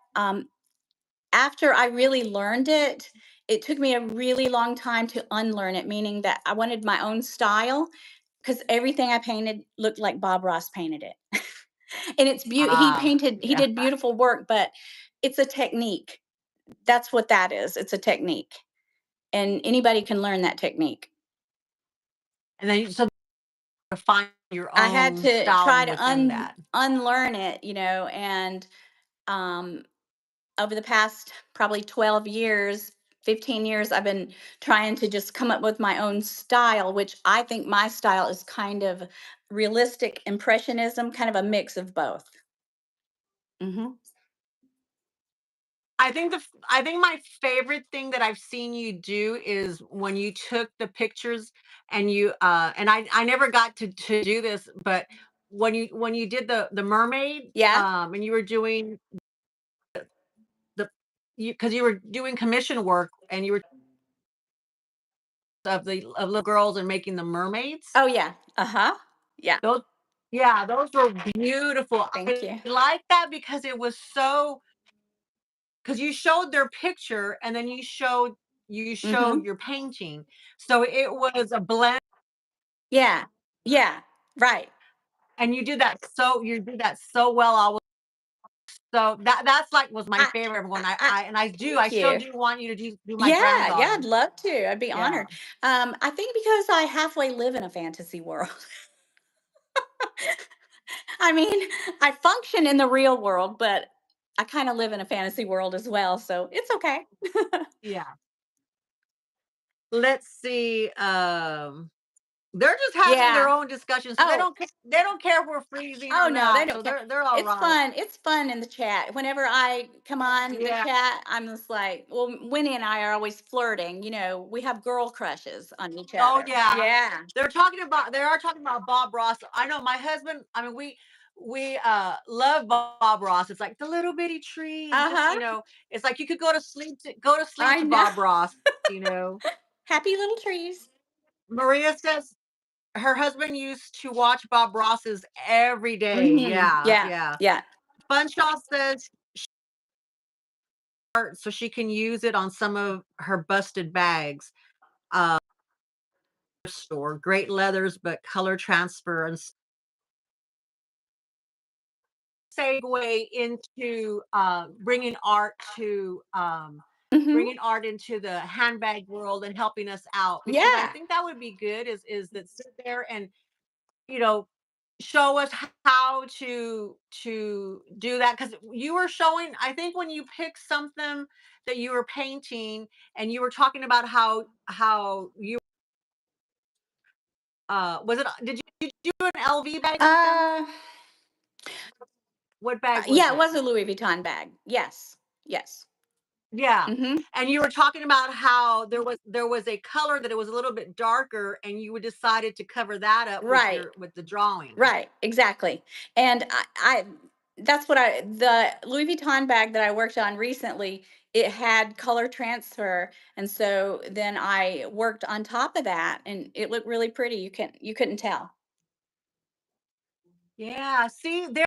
After I really learned it, it took me a really long time to unlearn it, meaning that I wanted my own style because everything I painted looked like Bob Ross painted it. And he Yeah. did beautiful work, but it's a technique. That's what that is. It's a technique. And anybody can learn that technique. And then so to find your I had own to try styling to within that. unlearn it, and um over the past probably 12 years, 15 years, I've been trying to just come up with my own style, which I think my style is kind of realistic impressionism, kind of a mix of both. Hmm. I think my favorite thing that I've seen you do is when you took the pictures and and I never got to do this, but when you did the mermaid, Yeah. and you were doing the you because you were doing commission work and you were of little girls and making the mermaids. Oh, yeah. Uh huh. Yeah. Those Yeah, those were beautiful. Thank I you. like that because it was so because you showed their picture and then you showed Hmm. your painting. So it was a blend, Yeah. Yeah. Right. and you did that so well. I was so that's like was my I, favorite one. I I thank still you. do want you to do my Yeah. Yeah. I'd granddaughter. love to. I'd be Yeah. honored. I think because I halfway live in a fantasy world. I mean, I function in the real world, but I kind of live in a fantasy world as well, so it's okay. Yeah. Let's see. They're just having their Yeah. own discussion, so Oh, they don't care if we're freezing oh or no, they not. So don't care. they're all It's right. fun. It's fun in the chat. Whenever I come on the Yeah. chat, I'm just like, well, Winnie and I are always flirting. We have girl crushes on each Oh, other. yeah. Yeah. They are talking about Bob Ross. I know my husband, I mean, we love Bob Ross. It's like the little bitty tree and Uh just, huh. it's like you could go to sleep I to know. Bob Ross, you know. Happy little trees. Maria says her husband used to watch Bob Ross's every day. Hmm. Yeah, Yeah. yeah. Yeah. Funshaw says art so she can use it on some of her busted bags. Uh, Store great leathers, but color transfer and segue into Mhm. bringing art into the handbag world and helping us out because I Yeah. think that would be good is that sit there and you know show us how to do that because you were showing I think when you pick something that you were painting and you were talking about how you was it did you do an LV bag with them? Uh, What bag was yeah, it it? was a Louis Vuitton bag. Yes. Yes. Yeah. Mhm. And you were talking about how there was a color that it was a little bit darker and you decided to cover that up Right. with the drawing. Right, exactly. And I that's what the Louis Vuitton bag that I worked on recently, it had color transfer. And so then I worked on top of that and it looked really pretty. You couldn't tell. Yeah, see there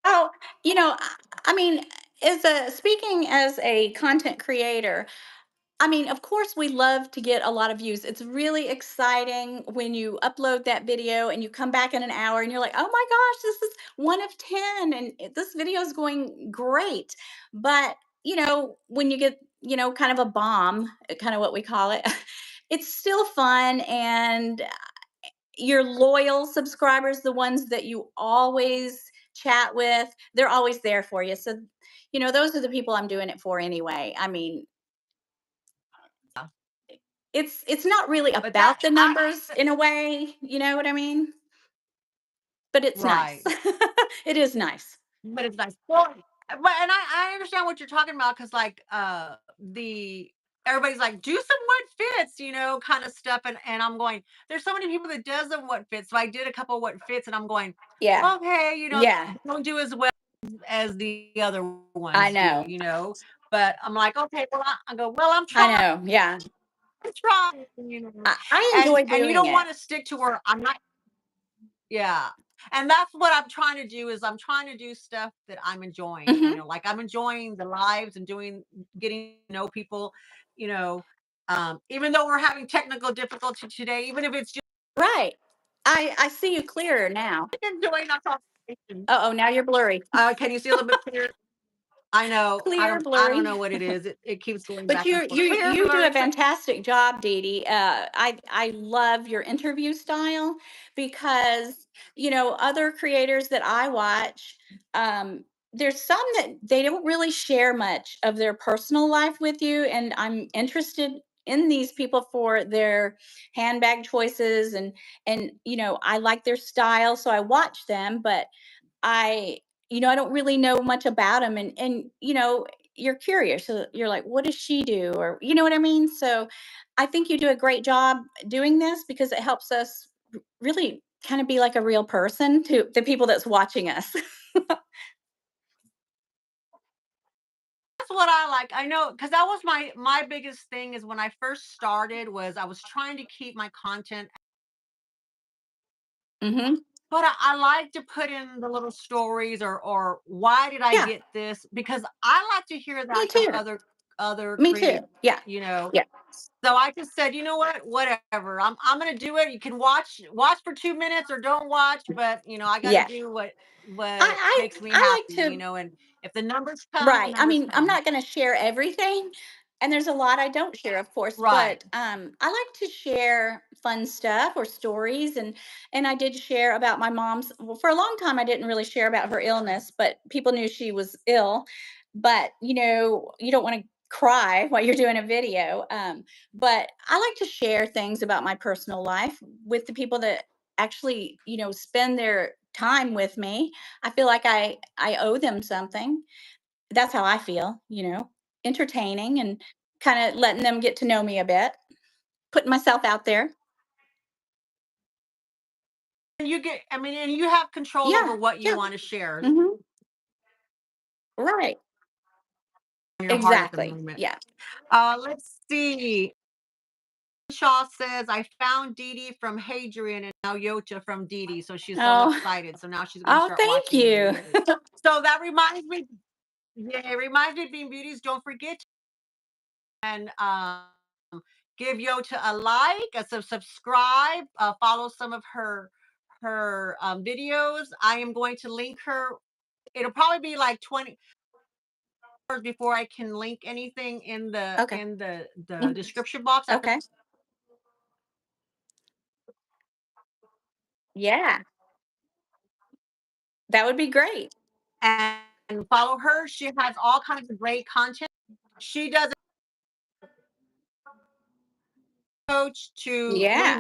Oh, I mean, speaking as a content creator, I mean, of course, we love to get a lot of views. It's really exciting when you upload that video and you come back in an hour and you're like, oh my gosh, this is one of 10 and this video is going great. But, when you get, kind of a bomb, kind of what we call it, it's still fun. And your loyal subscribers, the ones that you always chat with, they're always there for you. So, those are the people I'm doing it for anyway. I mean, it's not really but that about the numbers in a way, you know what I mean? But it's nice. right. It is nice. But it's nice. Well, but and I understand what you're talking about because like the everybody's like do some what fits, kind of stuff and I'm going there's so many people that does them what fits. So I did a couple what fits and I'm going Yeah. okay, Yeah. don't do as well as the other I ones do, know. but I'm like, okay, well, I go, well, I know. Yeah. I'm trying, I and enjoy you doing don't it. want to stick to where I'm not, yeah, and that's what I'm trying to do is I'm trying to do stuff that I'm enjoying, Mhm. like I'm enjoying the lives and getting to know people, you know, even though we're having technical difficulty today, even if it's just Right. I see you clearer now. enjoying our conversation. Uh-oh, now you're blurry. Can you see a little bit clearer? I know. Clear, I don't blurry. know what it is. It keeps going But back and you forth. you Clear, you do a blurry, clear. fantastic job, Dee Dee. I love your interview style because other creators that I watch, there's some that they don't really share much of their personal life with you, and I'm interested in these people for their handbag choices and I like their style, so I watch them, but I I don't really know much about him and you're curious. So you're like, what does she do? Or you know what I mean? So I think you do a great job doing this because it helps us really kind of be like a real person to the people that's watching us. That's what I like. I know because that was my biggest thing is when I first started was I was trying to keep my content, Mhm. but I like to put in the little stories or why did I Yeah, get this? Because I like to hear me that from too. other Me too. creative, Yeah. you know. Yeah. So I just said, you know what, whatever. I'm gonna do it. You can watch for 2 minutes or don't watch, but I got to Yeah. do what I makes me I like happy, to. and if the numbers come, the Right. I numbers mean, I'm come. not going to share everything. And there's a lot I don't share, of course, Right. but I like to share fun stuff or stories, and I did share about my mom's. Well, for a long time, I didn't really share about her illness, but people knew she was ill. But you don't want to cry while you're doing a video. But I like to share things about my personal life with the people that actually spend their time with me. I feel like I owe them something. That's how I feel, entertaining and kinda letting them get to know me a bit, putting myself out there. And and you have control over Yeah, what you yeah. want to share Mhm. Right. in your heart at the Exactly. moment. Yeah. Let's see. Shaw says, I found Dee Dee from Hadrian and now Yota from Dee Dee. So she's so Oh, excited. So now she's going to oh, start thank watching the you. videos. So that reminds me, yeah, it reminds me of Bean Beauties. Don't forget to and give Yota a like, subscribe, follow some of her videos. I am going to link her. It'll probably be like 20 hours before I can link anything in the Okay. the description box. Okay. Yeah, that would be great. And follow her. She has all kinds of great content. She does a coach to Louis Yeah.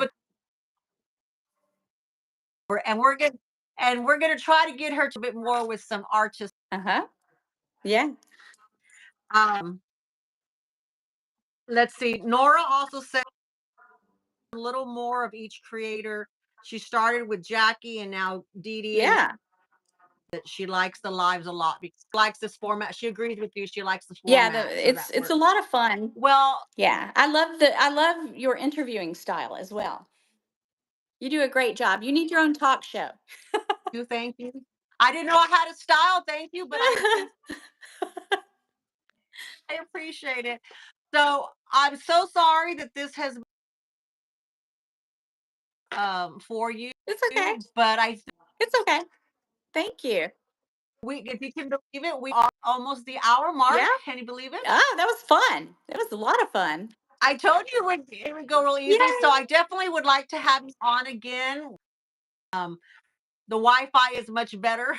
Vuitton, and we're gonna try to get her to a bit more with some artists. Uh-huh. Yeah. Um, let's see. Nora also said a little more of each creator. She started with Jackie and now Dee Dee, and Yeah. that she likes the lives a lot because she likes this format. She agrees with you. She likes the Yeah, format, so that it's a works. lot of fun. Well, Yeah. I love your interviewing style as well. You do a great job. You need your own talk show. you thank you. I didn't know I had a style. Thank you, but I appreciate it. So I'm so sorry that this has for you, It's okay. but I It's okay. Thank you. we if you can believe it, we are almost the hour mark. Yeah. Can you believe it? Ah, that was fun. It was a lot of fun. I told you it would go real easy. So Yay. I definitely would like to have you on again. Um, the Wi-Fi is much better.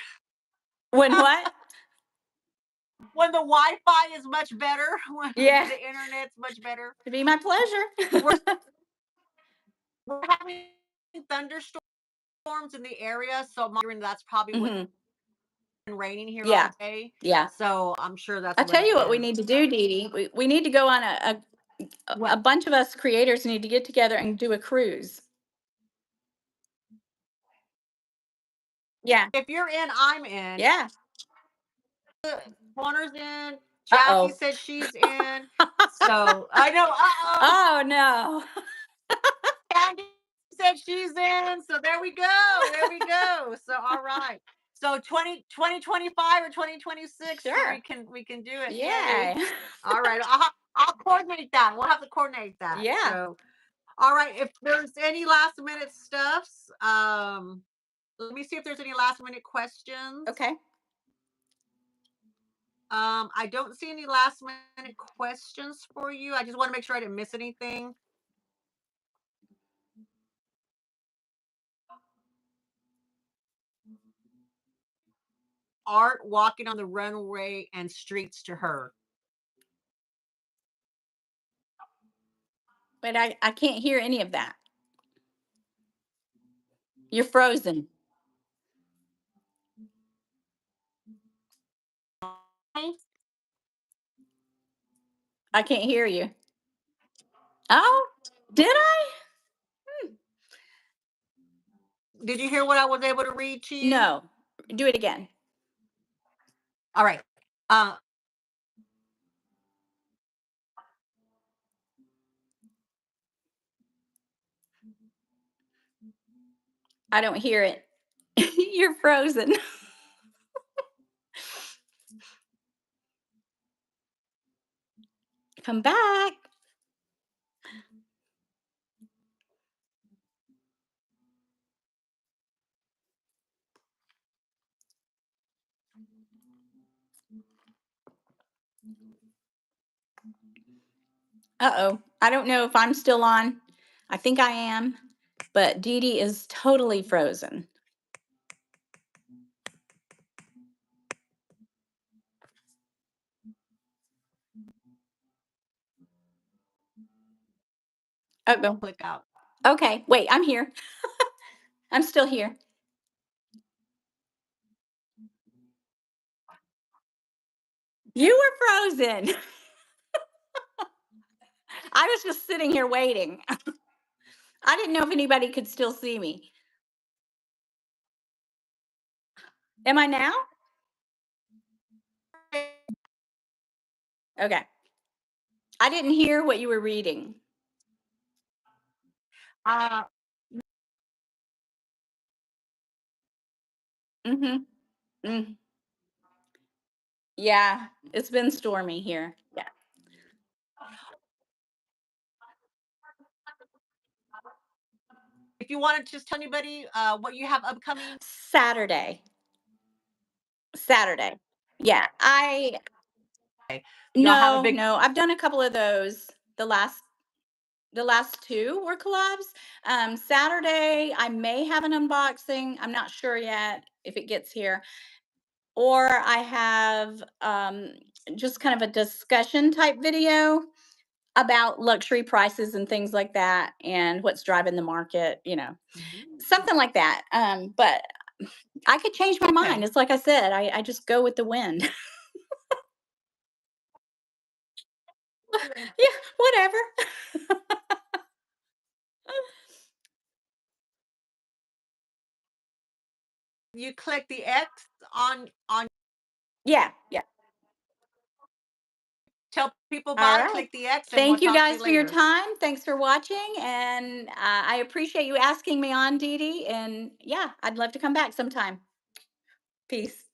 When what? When the Wi-Fi is much better, when Yeah. the internet's much better. It'd be my We're pleasure. we're having thunderstorms in the area, so I'm wondering that's probably what's Hmm. been raining here Yeah. all day. Yeah. So I'm sure that's I'll what tell it you what we is. need to do, Dee Dee. We need to go on a What? bunch of us creators need to get together and do a cruise. Yeah. If you're in, I'm in. Yeah. Corner's in. Jackie Uh-oh. said she's in. So I know. Uh-oh. Oh no. Candy said she's in. So there we go. There we go. So all right. So 2025 or 2026, Sure. we can do it. Yay. Yay. All right. I'll coordinate that. We'll have to coordinate that. Yeah. So all right. If there's any last minute stuffs, let me see if there's any last minute questions. Okay. I don't see any last minute questions for you. I just want to make sure I didn't miss anything. Art walking on the runway and streets to her. But I can't hear any of that. You're frozen. I can't hear you. Oh, did I? Did you hear what I was able to read to you? No. Do it again. All right. Uh, I don't hear it. You're frozen. Come back. Uh-oh. I don't know if I'm still on. I think I am, but Dee Dee is totally frozen. Uh-oh. click out. Okay. Wait, I'm here. I'm still here. You were frozen. I was just sitting here waiting. I didn't know if anybody could still see me. Am I now? Okay. I didn't hear what you were reading. Uh, Mhm. Mm. Yeah, it's been stormy here. Yeah. if you want to just tell anybody what you have upcoming. Saturday. Saturday. Yeah. I Okay. Y'all have a No, big. no. I've done a couple of those. The last the last two were collabs. Saturday, I may have an unboxing. I'm not sure yet if it gets here. Or I have just kind of a discussion type video about luxury prices and things like that and what's driving the market, Mhm. something like that. But I could change my mind. Okay. It's like I said, I just go with the wind. Yeah, whatever. You click the X on. Yeah, yeah. Tell people All bye. right. Click the X, and we'll Thank you talk to you guys for your later. time. Thanks for watching. And I appreciate you asking me on, Dee Dee. And yeah, I'd love to come back sometime. Peace.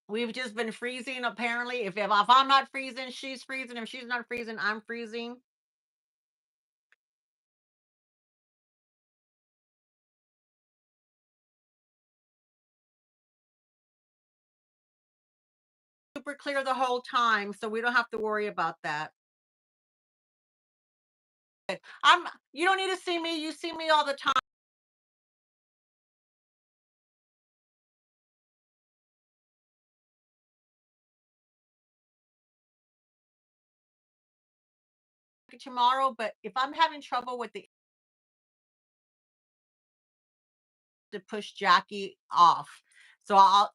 We've just been freezing. Apparently, if I'm not freezing, she's freezing. If she's not freezing, I'm freezing. Super clear the whole time, so we don't have to worry about that. I'm. You don't need to see me. You see me all the time. Tomorrow, but if I'm having trouble with the to push Jackie off, so I'll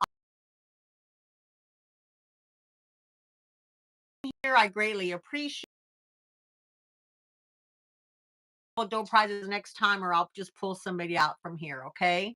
here. I greatly appreciate. Door prizes next time, or I'll just pull somebody out from here. Okay.